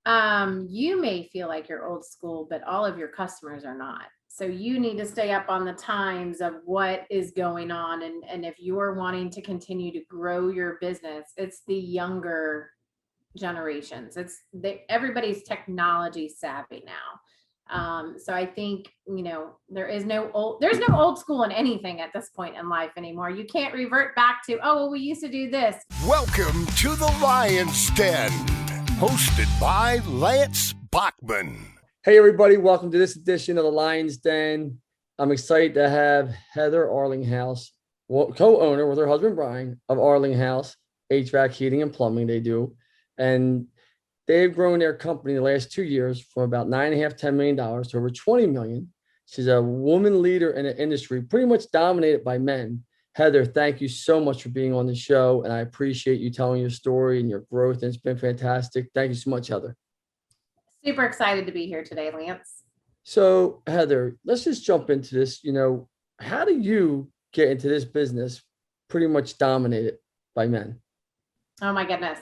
You may feel like you're old school, but all of your customers are not. So you need to stay up on the times of what is going on. And if you're wanting to continue to grow your business, it's the younger generations. Everybody's technology savvy now. So I think, there's no old school in anything at this point in life anymore. You can't revert back to, oh, well, we used to do this. Welcome to the Lion's Den, hosted by Lance Bachman. Hey, everybody. Welcome to this edition of the Lion's Den. I'm excited to have Heather Arlinghaus, co-owner with her husband, Brian, of Arlinghaus HVAC, heating and plumbing they do. And they've grown their company in the last 2 years from about $9.5, $10 million to over $20 million. She's a woman leader in the industry, pretty much dominated by men. Heather, thank you so much for being on the show. And I appreciate you telling your story and your growth. And it's been fantastic. Thank you so much, Heather. Super excited to be here today, Lance. So, Heather, let's just jump into this. How do you get into this business pretty much dominated by men? Oh, my goodness.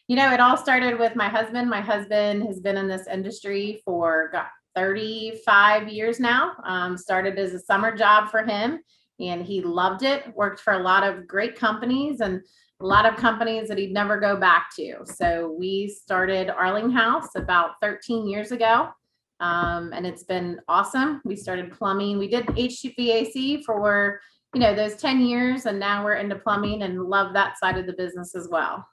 It all started with my husband. My husband has been in this industry for 35 years now. Started as a summer job for him, and he loved it. Worked for a lot of great companies and a lot of companies that he'd never go back to. So we started Arlinghaus about 13 years ago, and it's been awesome. We started plumbing. We did HVAC for those 10 years, and now we're into plumbing and love that side of the business as well.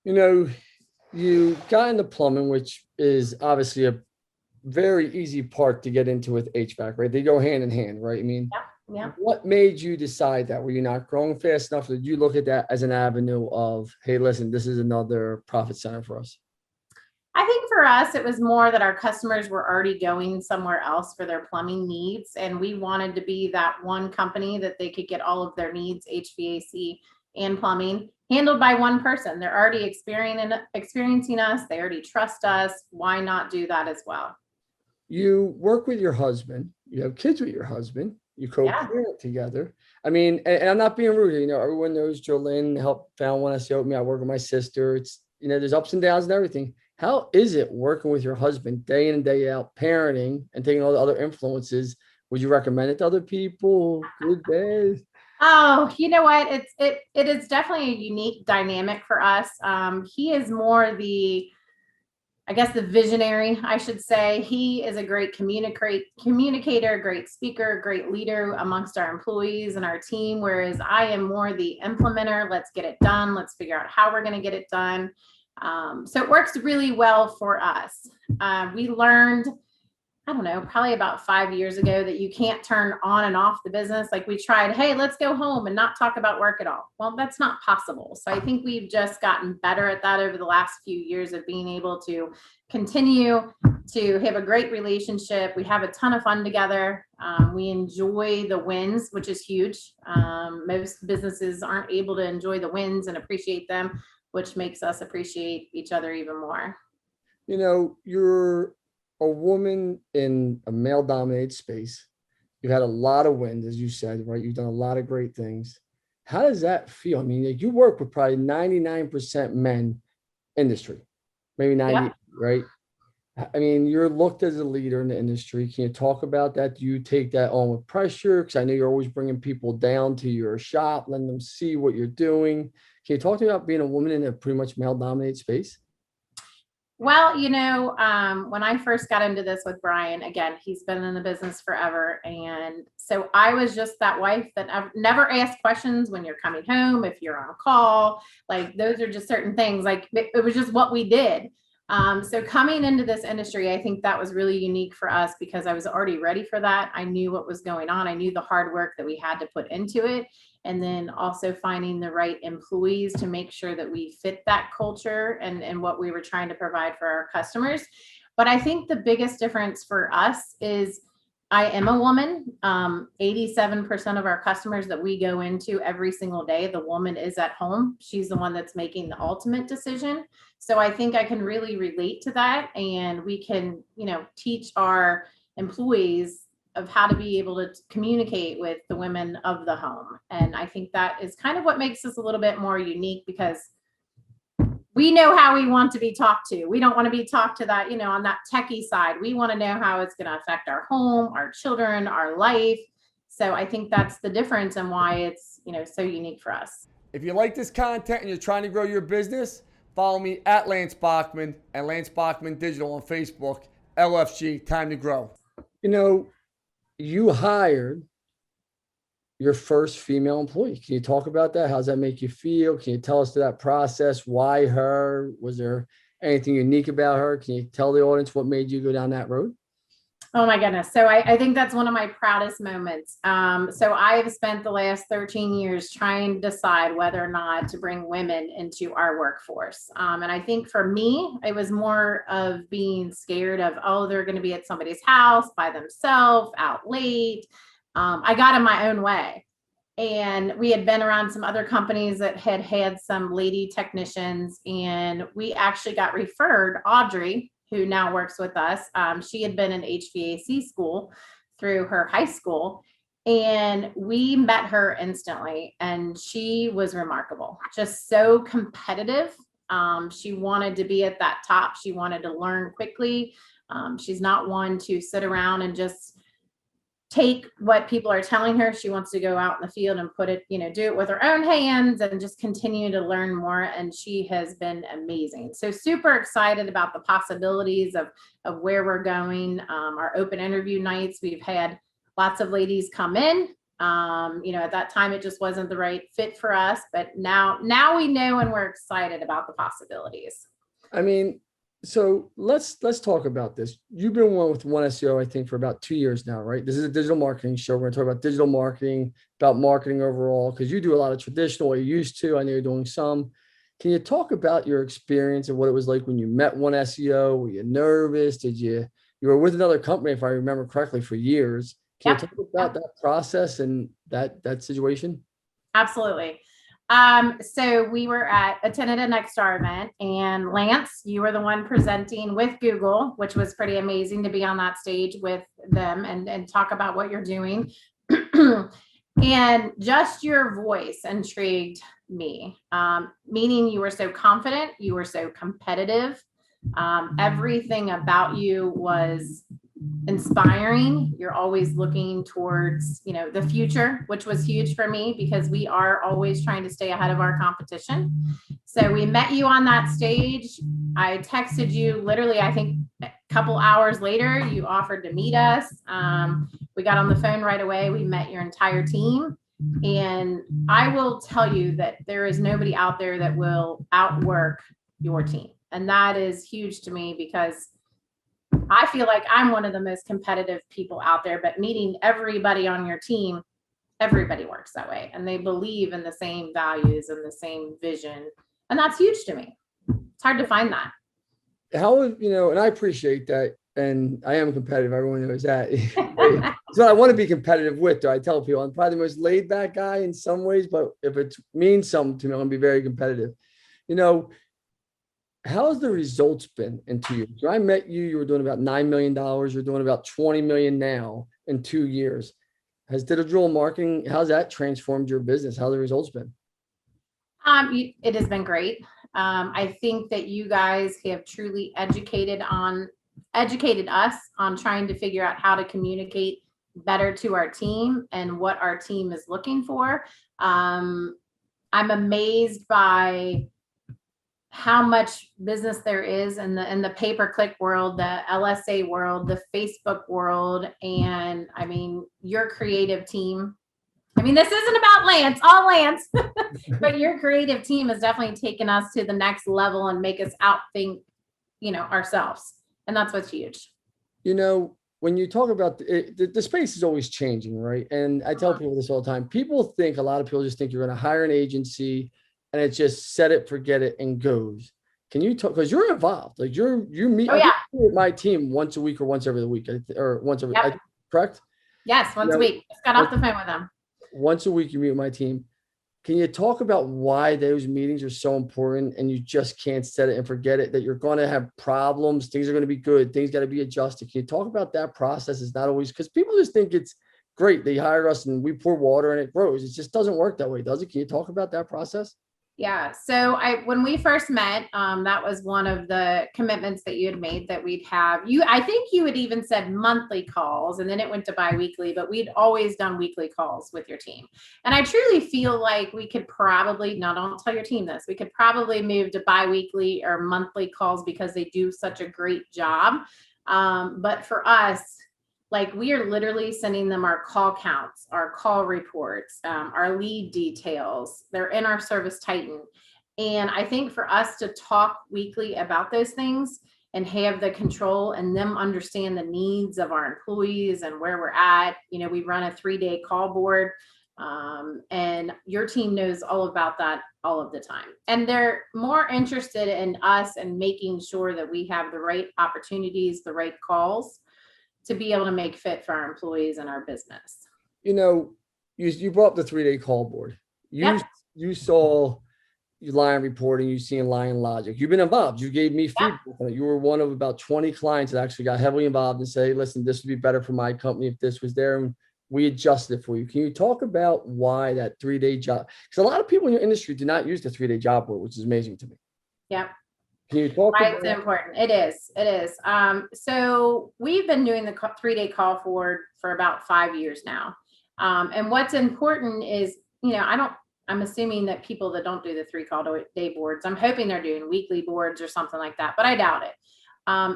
You got into plumbing, which is obviously a very easy part to get into with HVAC, right? They go hand in hand, right? I mean, yeah. What made you decide that? Were you not growing fast enough? Did you look at that as an avenue of, hey, listen, this is another profit center for us? I think for us, it was more that our customers were already going somewhere else for their plumbing needs. And we wanted to be that one company that they could get all of their needs, HVAC and plumbing, handled by one person. They're already experiencing us. They already trust us. Why not do that as well? You work with your husband. You have kids with your husband. You co-parent together. I mean, and I'm not being rude. Everyone knows Jolene helped found One SEO with me. I work with my sister. It's, there's ups and downs and everything. How is it working with your husband day in and day out, parenting and taking all the other influences? Would you recommend it to other people? Good, bad? Oh, you know what? It is definitely a unique dynamic for us. He is more the visionary, I should say. He is a great communicator, great speaker, great leader amongst our employees and our team, whereas I am more the implementer. Let's get it done. Let's figure out how we're going to get it done. So it works really well for us. We learned, I don't know, probably about 5 years ago that you can't turn on and off the business. Like we tried, hey, let's go home and not talk about work at all. Well, that's not possible. So I think we've just gotten better at that over the last few years of being able to continue to have a great relationship. We have a ton of fun together. We enjoy the wins, which is huge. Most businesses aren't able to enjoy the wins and appreciate them, which makes us appreciate each other even more. You're a woman in a male-dominated space. You've had a lot of wins, as you said, right? You've done a lot of great things. How does that feel? I mean, you work with probably 99% men industry, maybe 90, right? I mean, you're looked as a leader in the industry. Can you talk about that? Do you take that on with pressure? Because I know you're always bringing people down to your shop, letting them see what you're doing. Can you talk to me about being a woman in a pretty much male-dominated space? Well, when I first got into this with Brian, again, he's been in the business forever. And so I was just that wife that never asked questions when you're coming home, if you're on call, like those are just certain things. Like it was just what we did. So coming into this industry, I think that was really unique for us because I was already ready for that. I knew what was going on. I knew the hard work that we had to put into it. And then also finding the right employees to make sure that we fit that culture and what we were trying to provide for our customers. But I think the biggest difference for us is I am a woman. 87% of our customers that we go into every single day, the woman is at home. She's the one that's making the ultimate decision. So I think I can really relate to that. And we can, teach our employees of how to be able to communicate with the women of the home. And I think that is kind of what makes us a little bit more unique because we know how we want to be talked to. We don't want to be talked to that, on that techie side. We want to know how it's going to affect our home, our children, our life. So I think that's the difference and why it's, so unique for us. If you like this content and you're trying to grow your business, follow me at Lance Bachman and Lance Bachman Digital on Facebook. LFG, time to grow. You hired your first female employee. Can you talk about that? How does that make you feel? Can you tell us that process? Why her? Was there anything unique about her? Can you tell the audience what made you go down that road? Oh my goodness. So I think that's one of my proudest moments. So I've spent the last 13 years trying to decide whether or not to bring women into our workforce. And I think for me, it was more of being scared of, they're going to be at somebody's house by themselves, out late. I got in my own way. And we had been around some other companies that had some lady technicians, and we actually got referred Audrey, who now works with us. She had been in HVAC school through her high school, and we met her instantly, and she was remarkable, just so competitive. She wanted to be at that top. She wanted to learn quickly. She's not one to sit around and just take what people are telling her. She wants to go out in the field and put it, do it with her own hands and just continue to learn more. And she has been amazing. So super excited about the possibilities of where we're going. Our open interview nights, we've had lots of ladies come in. At that time, it just wasn't the right fit for us, but now we know, and we're excited about the possibilities. So let's talk about this. You've been with One SEO, I think, for about 2 years now, right? This is a digital marketing show. We're going to talk about digital marketing, about marketing overall, because you do a lot of traditional, you used to. I know you're doing some. Can you talk about your experience and what it was like when you met One SEO? Were you nervous? You were with another company, if I remember correctly, for years. Can you talk about that process and that situation? Absolutely. So we were attended a Nexstar event, and Lance, you were the one presenting with Google, which was pretty amazing to be on that stage with them and talk about what you're doing. And just your voice intrigued me, meaning you were so confident, you were so competitive. Everything about you was inspiring. You're always looking towards, the future, which was huge for me because we are always trying to stay ahead of our competition. So we met you on that stage. I texted you literally, I think a couple hours later, you offered to meet us. We got on the phone right away. We met your entire team. And I will tell you that there is nobody out there that will outwork your team. And that is huge to me because I feel like I'm one of the most competitive people out there, but meeting everybody on your team, everybody works that way. And they believe in the same values and the same vision. And that's huge to me. It's hard to find that. And I appreciate that. And I am competitive. Everyone knows that. So I want to be competitive with, though. I tell people I'm probably the most laid back guy in some ways, but if it means something to me, I'm going to be very competitive. How has the results been in 2 years? When I met you, you were doing about $9 million. You're doing about 20 million now in 2 years. Has digital marketing, how's that transformed your business? How have the results been? It has been great. I think that you guys have truly educated us on trying to figure out how to communicate better to our team and what our team is looking for. I'm amazed by how much business there is in the pay-per-click world, the LSA world, the Facebook world. And your creative team, this isn't about Lance, all Lance, but your creative team has definitely taken us to the next level and make us outthink, ourselves. And that's what's huge. When you talk about the space is always changing, right? And I tell people this all the time. A lot of people just think you're going to hire an agency and it's just set it, forget it, and goes. Can you talk, because you're involved, like you meet with my team once a week or once every week, or once every, correct? Yes, once a week. Just got off the phone with them. Once a week you meet with my team. Can you talk about why those meetings are so important and you just can't set it and forget it, that you're going to have problems, things are going to be good, things got to be adjusted? Can you talk about that process? It's not always, because people just think it's great. They hire us and we pour water and it grows. It just doesn't work that way, does it? Can you talk about that process? Yeah. So when we first met, that was one of the commitments that you had made that we'd have you. I think you had even said monthly calls, and then it went to biweekly, but we'd always done weekly calls with your team. And I truly feel like we could probably, now don't tell your team this, we could probably move to biweekly or monthly calls because they do such a great job. But for us, like we are literally sending them our call counts, our call reports, our lead details. They're in our Service Titan. And I think for us to talk weekly about those things and have the control and them understand the needs of our employees and where we're at, we run a 3-day call board. And your team knows all about that all of the time. And they're more interested in us and making sure that we have the right opportunities, the right calls, to be able to make fit for our employees and our business. You brought up the 3-day call board. You saw your line reporting, you seen line logic. You've been involved. You gave me feedback. You were one of about 20 clients that actually got heavily involved and say, listen, this would be better for my company if this was there. And we adjusted it for you. Can you talk about why that 3-day job? Because a lot of people in your industry do not use the 3-day job board, which is amazing to me. Yeah. Can you talk Why about it's important? It is. So we've been doing the 3-day call forward for about 5 years now. And what's important is, I'm assuming that people that don't do the 3-day boards, I'm hoping they're doing weekly boards or something like that, but I doubt it.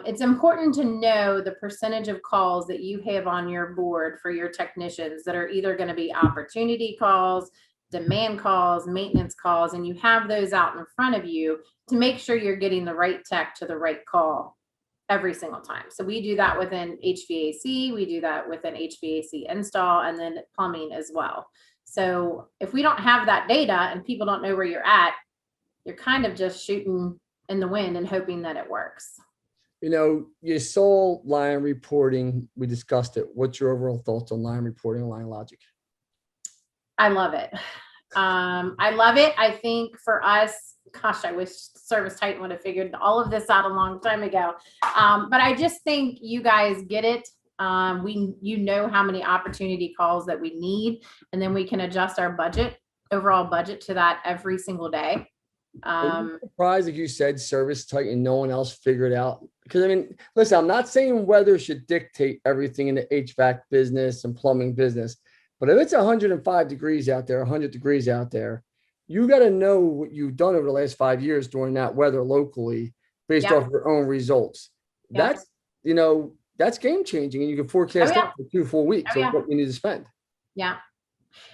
It's important to know the percentage of calls that you have on your board for your technicians that are either going to be opportunity calls, demand calls, maintenance calls, and you have those out in front of you to make sure you're getting the right tech to the right call every single time. So we do that within HVAC, we do that within HVAC install, and then plumbing as well. So if we don't have that data and people don't know where you're at, you're kind of just shooting in the wind and hoping that it works. You saw line reporting. We discussed it. What's your overall thoughts on line reporting and line logic? I love it. I think for us, gosh, I wish Service Titan would have figured all of this out a long time ago. But I just think you guys get it. You know how many opportunity calls that we need, and then we can adjust our overall budget to that every single day. I'm surprised, like you said, Service Titan, no one else figured out. Because listen, I'm not saying weather should dictate everything in the HVAC business and plumbing business, but if it's 105 degrees out there, 100 degrees out there, you got to know what you've done over the last 5 years during that weather locally, based off your own results. That's game changing, and you can forecast out for 2 full weeks of what you need to spend. Yeah.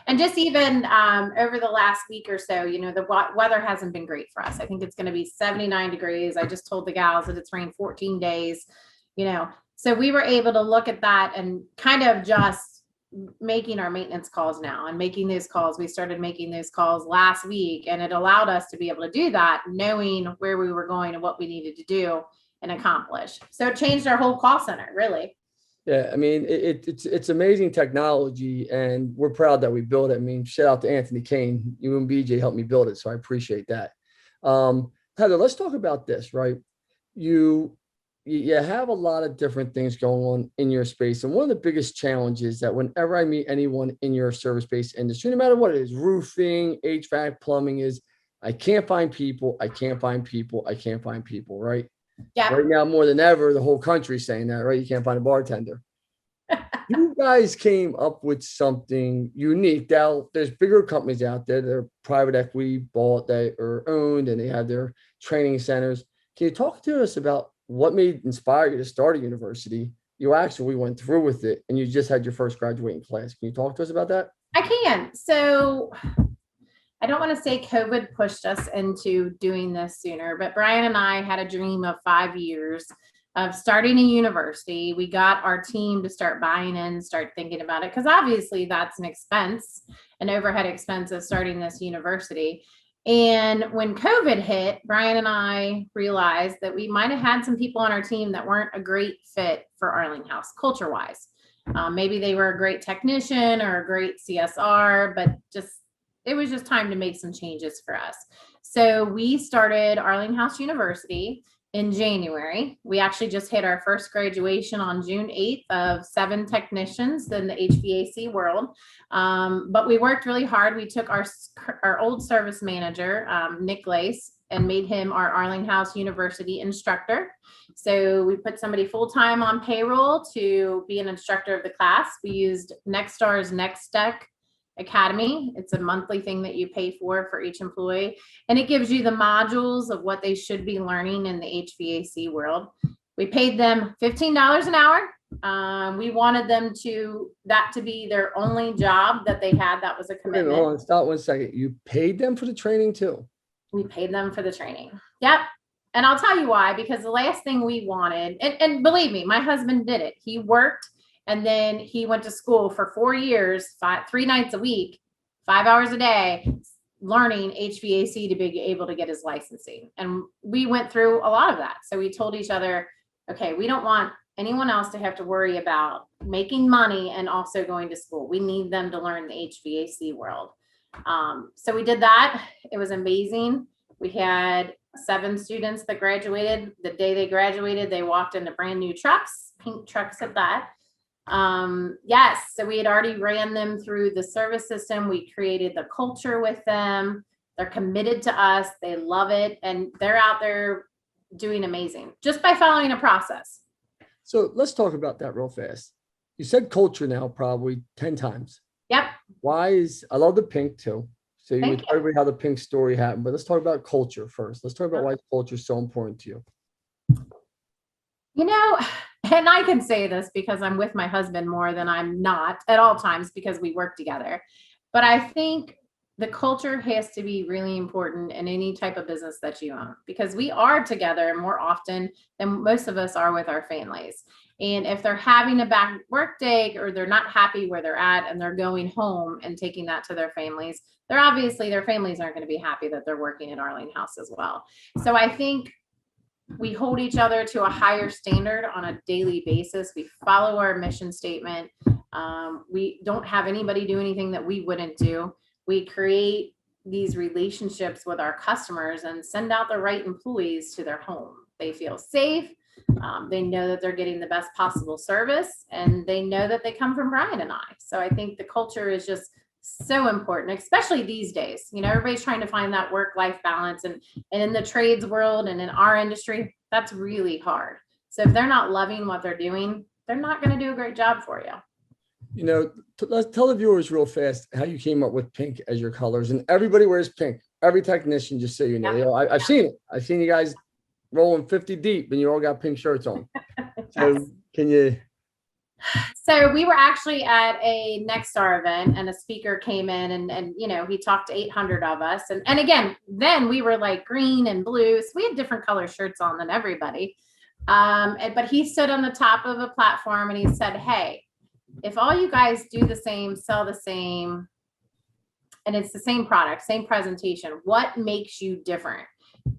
And just even over the last week or so, the weather hasn't been great for us. I think it's going to be 79 degrees. I just told the gals that it's rained 14 days, so we were able to look at that and kind of just making our maintenance calls now and making those calls. We started making those calls last week, and it allowed us to be able to do that, knowing where we were going and what we needed to do and accomplish. So it changed our whole call center, really. Yeah, it's amazing technology, and we're proud that we built it. Shout out to Anthony Kane. You and BJ helped me build it, so I appreciate that. Heather, let's talk about this, right? You have a lot of different things going on in your space, and one of the biggest challenges that whenever I meet anyone in your service-based industry, no matter what it is, roofing, HVAC, plumbing, is I can't find people, right? Yeah. Right now, more than ever, the whole country's saying that, right? You can't find a bartender. You guys came up with something unique. Now, there's bigger companies out there that are private equity bought, that are owned, and they have their training centers. Can you talk to us about what made inspire you to start a university? You actually went through with it, and you just had your first graduating class. Can you talk to us about that? I can. So I don't want to say COVID pushed us into doing this sooner, but Brian and I had a dream of 5 years of starting a university. We got our team to start buying in, start thinking about it, because obviously that's an overhead expense of starting this university. And when COVID hit, Brian and I realized that we might have had some people on our team that weren't a great fit for Arlinghaus, culture-wise. Maybe they were a great technician or a great CSR, but it was just time to make some changes for us. So we started Arlinghaus University in January. We actually just hit our first graduation on June 8th of 7 technicians in the HVAC world. But we worked really hard. We took our old service manager, Nick Lace, and made him our Arlinghaus University instructor. So we put somebody full-time on payroll to be an instructor of the class. We used Nextstar's NextStec Academy. It's a monthly thing that you pay for each employee. And it gives you the modules of what they should be learning in the HVAC world. We paid them $15 an hour. We wanted them to be their only job that they had. That was a commitment. Hold on, stop 1 second. You paid them for the training too? We paid them for the training. Yep. And I'll tell you why, because the last thing we wanted, and believe me, my husband did it. He worked and then he went to school for 4 years, 3 nights a week, 5 hours a day, learning HVAC to be able to get his licensing. And we went through a lot of that. So we told each other, okay, we don't want anyone else to have to worry about making money and also going to school. We need them to learn the HVAC world. So we did that. It was amazing. We had 7 students that graduated. The day they graduated, they walked into brand new trucks, pink trucks at that. Yes, so we had already ran them through the service system. We created the culture with them. They're committed to us. They love it. And they're out there doing amazing just by following a process. So let's talk about that real fast. You said culture now probably 10 times. Yep. I love the pink too. So you Thank would tell everybody how the pink story happened, but let's talk about culture first. Let's talk about why culture is so important to you. You know, and I can say this because I'm with my husband more than I'm not at all times because we work together. But I think the culture has to be really important in any type of business that you own, because we are together more often than most of us are with our families. And if they're having a bad work day or they're not happy where they're at and they're going home and taking that to their families, their families aren't going to be happy that they're working at Arlinghaus as well. So I think we hold each other to a higher standard on a daily basis. We follow our mission statement. We don't have anybody do anything that we wouldn't do. We create these relationships with our customers and send out the right employees to their home. They feel safe. They know that they're getting the best possible service, and they know that they come from Brian and I. So I think the culture is just so important, especially these days. You know, everybody's trying to find that work-life balance, and in the trades world and in our industry, that's really hard. So if they're not loving what they're doing, they're not going to do a great job for you. You know, let's tell the viewers real fast how you came up with pink as your colors, and everybody wears pink. Every technician, just so you know. Yeah. You know, I've seen it. I've seen you guys rolling 50 deep and you all got pink shirts on. So Yes. can you? So we were actually at a Nextstar event and a speaker came in and you know, he talked to 800 of us. And again, then we were like green and blue. So we had different color shirts on than everybody. But he stood on the top of a platform and he said, hey, if all you guys do the same, sell the same, and it's the same product, same presentation, what makes you different?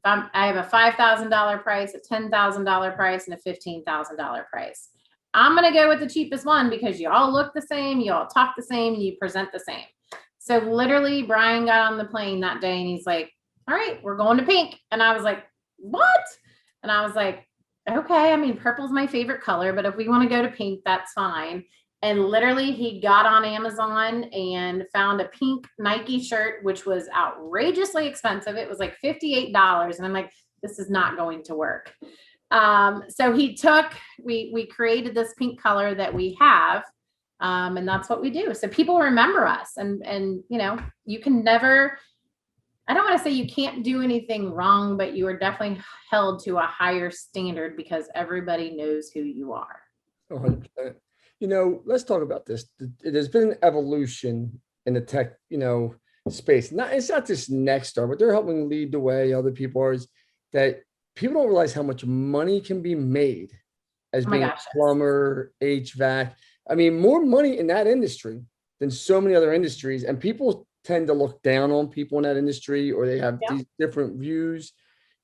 I have a $5,000 price, a $10,000 price, and a $15,000 price. I'm going to go with the cheapest one because you all look the same, you all talk the same, and you present the same. So literally, Brian got on the plane that day and he's like, all right, we're going to pink. And I was like, what? And I was like, okay, I mean, purple's my favorite color, but if we want to go to pink, that's fine. And literally he got on Amazon and found a pink Nike shirt, which was outrageously expensive. It was like $58. And I'm like, this is not going to work. So we created this pink color that we have. And that's what we do. So people remember us and, you know, you can never, I don't want to say you can't do anything wrong, but you are definitely held to a higher standard because everybody knows who you are. 100%. You know, let's talk about this. There's been an evolution in the tech, you know, space. It's not just Nextstar, but they're helping lead the way. Other people are, that people don't realize how much money can be made as being a plumber, HVAC. I mean, more money in that industry than so many other industries. And people tend to look down on people in that industry, or they have these different views.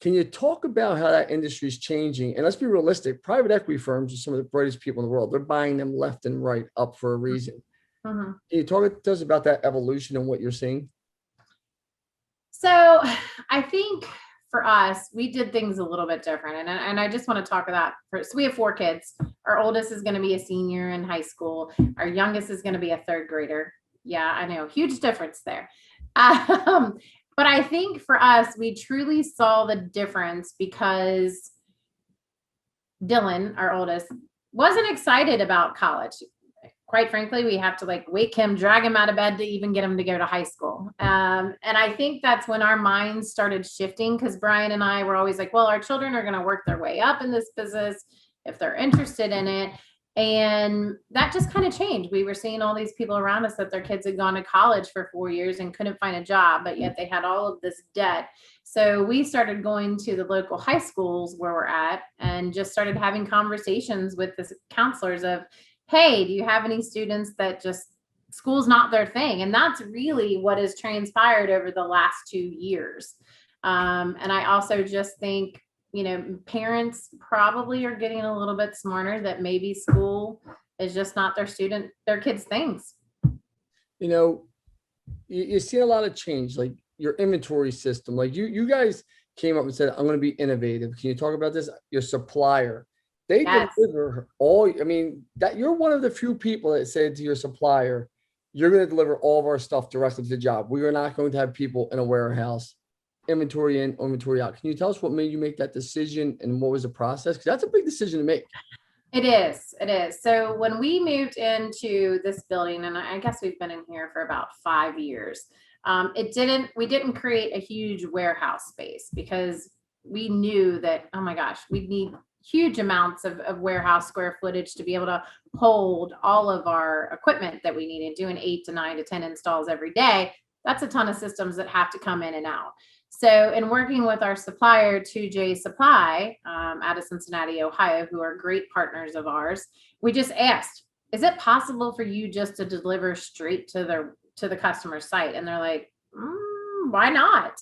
Can you talk about how that industry is changing? And let's be realistic. Private equity firms are some of the brightest people in the world. They're buying them left and right up for a reason. Mm-hmm. Can you talk to us about that evolution and what you're seeing? So I think for us, we did things a little bit different. And I just want to talk about, so we have 4 kids. Our oldest is going to be a senior in high school. Our youngest is going to be a 3rd grader. Yeah, I know. Huge difference there. But I think for us, we truly saw the difference because Dylan, our oldest, wasn't excited about college. Quite frankly, we have to like wake him, drag him out of bed to even get him to go to high school. And I think that's when our minds started shifting, because Brian and I were always like, well, our children are going to work their way up in this business if they're interested in it. And that just kind of changed. We were seeing all these people around us that their kids had gone to college for 4 years and couldn't find a job, but yet they had all of this debt. So we started going to the local high schools where we're at and just started having conversations with the counselors of, hey, do you have any students that just school's not their thing? And that's really what has transpired over the last 2 years. And I also just think, parents probably are getting a little bit smarter that maybe school is just not their kids' things. You see a lot of change, like your inventory system. Like you guys came up and said, I'm going to be innovative. Can you talk about this? Your supplier, they deliver that you're one of the few people that said to your supplier, you're going to deliver all of our stuff directly to the job. We are not going to have people in a warehouse, inventory in, inventory out. Can you tell us what made you make that decision and what was the process? Because that's a big decision to make. It is. So when we moved into this building, and I guess we've been in here for about 5 years, we didn't create a huge warehouse space because we knew that, oh my gosh, we'd need huge amounts of warehouse square footage to be able to hold all of our equipment that we needed, doing 8 to 9 to 10 installs every day. That's a ton of systems that have to come in and out. So in working with our supplier, 2J Supply, out of Cincinnati, Ohio, who are great partners of ours, we just asked, is it possible for you just to deliver straight to the customer site? And they're like, why not?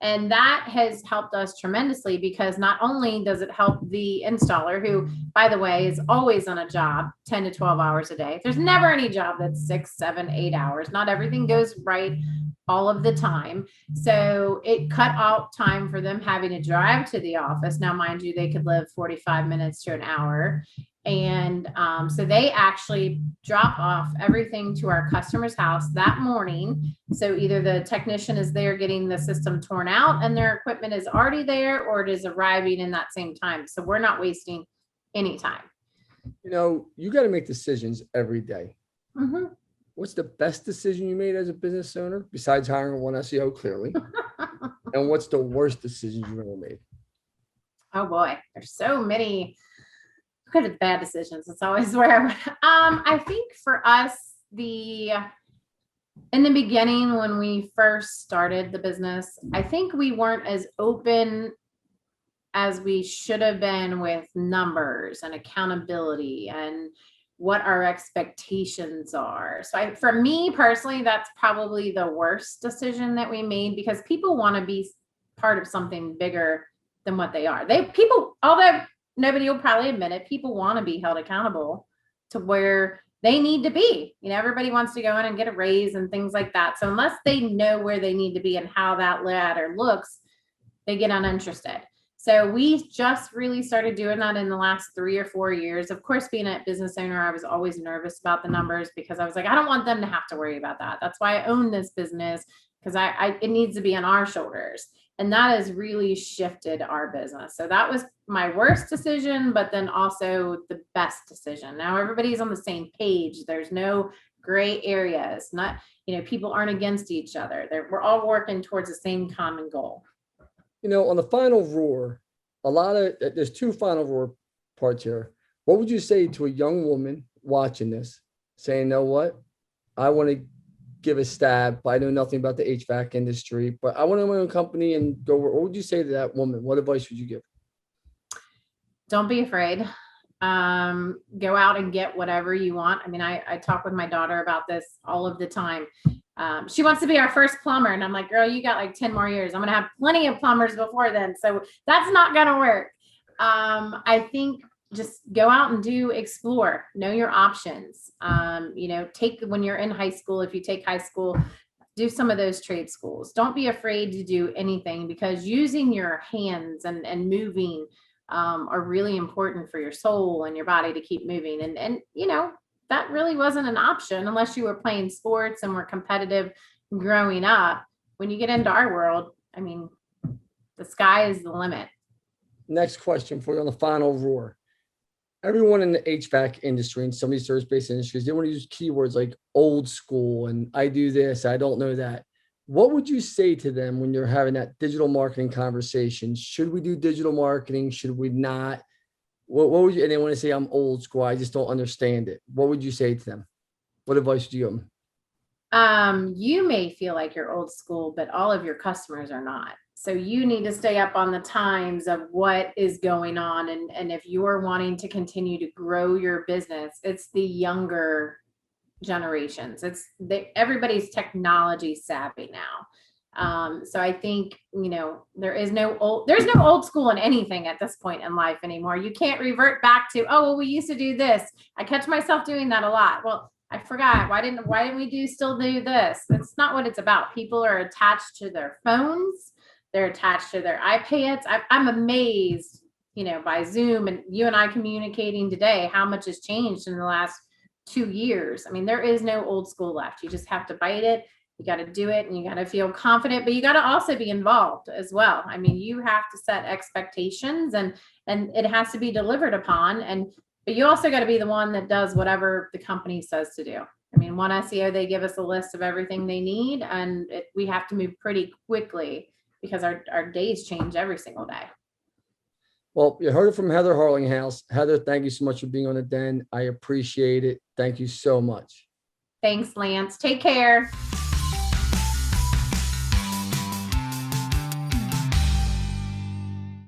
And that has helped us tremendously, because not only does it help the installer, who, by the way, is always on a job 10 to 12 hours a day. There's never any job that's 6, 7, 8 hours. Not everything goes right all of the time. So it cut out time for them having to drive to the office. Now, mind you, they could live 45 minutes to an hour. And so they actually drop off everything to our customer's house that morning. So either the technician is there getting the system torn out and their equipment is already there, or it is arriving in that same time. So we're not wasting any time. You got to make decisions every day. Mm-hmm. What's the best decision you made as a business owner, besides hiring One SEO, clearly? And what's the worst decision you've ever made? Oh boy, there's so many good and bad decisions. It's always where I think for us, in the beginning, when we first started the business, I think we weren't as open as we should have been with numbers and accountability and what our expectations are. So for me personally, that's probably the worst decision that we made, because people want to be part of something bigger than what they are. Although nobody will probably admit it, people want to be held accountable to where they need to be. Everybody wants to go in and get a raise and things like that. So unless they know where they need to be and how that ladder looks, they get uninterested. So we just really started doing that in the last 3 or 4 years. Of course, being a business owner, I was always nervous about the numbers, because I was like, I don't want them to have to worry about that. That's why I own this business, because it needs to be on our shoulders. And that has really shifted our business. So that was my worst decision, but then also the best decision. Now everybody's on the same page. There's no gray areas. People aren't against each other. We're all working towards the same common goal. On the final roar, there's 2 final roar parts here. What would you say to a young woman watching this saying, you know what, I want to give a stab, but I know nothing about the HVAC industry, but I want to own my own company and go? What would you say to that woman? What advice would you give? Don't be afraid. Go out and get whatever you want. I talk with my daughter about this all of the time. She wants to be our first plumber, and I'm like, girl, you got like 10 more years. I'm going to have plenty of plumbers before then. So that's not going to work. I think just go out and explore, know your options. When you're in high school, if you take high school, do some of those trade schools. Don't be afraid to do anything, because using your hands and moving are really important for your soul and your body to keep moving. And you know, that really wasn't an option unless you were playing sports and were competitive growing up. When you get into our world, I mean, the sky is the limit. Next question for you on the final roar. Everyone in the HVAC industry and some of these service-based industries, they want to use keywords like old school and I do this, I don't know that. What would you say to them when you're having that digital marketing conversation? Should we do digital marketing? Should we not? What would you, and they want to say, I'm old school, I just don't understand it. What would you say to them? What advice do you give them? You may feel like you're old school, but all of your customers are not. So you need to stay up on the times of what is going on. And if you're wanting to continue to grow your business, it's the younger generations. Everybody's technology savvy now. So I think, you know, there's no old school in anything at this point in life anymore. You can't revert back to, oh, well, we used to do this. I catch myself doing that a lot. Well, I forgot. Why didn't we still do this? That's not what it's about. People are attached to their phones. They're attached to their iPads. I'm amazed, you know, by Zoom and you and I communicating today, how much has changed in the last 2 years. I mean, there is no old school left. You just have to bite it. You got to do it, and you got to feel confident, but you got to also be involved as well. I mean, you have to set expectations, and it has to be delivered upon. But you also got to be the one that does whatever the company says to do. I mean, One SEO, they give us a list of everything they need, and we have to move pretty quickly because our days change every single day. Well, you heard it from Heather Arlinghaus. Heather, thank you so much for being on the Den. I appreciate it. Thank you so much. Thanks, Lance. Take care.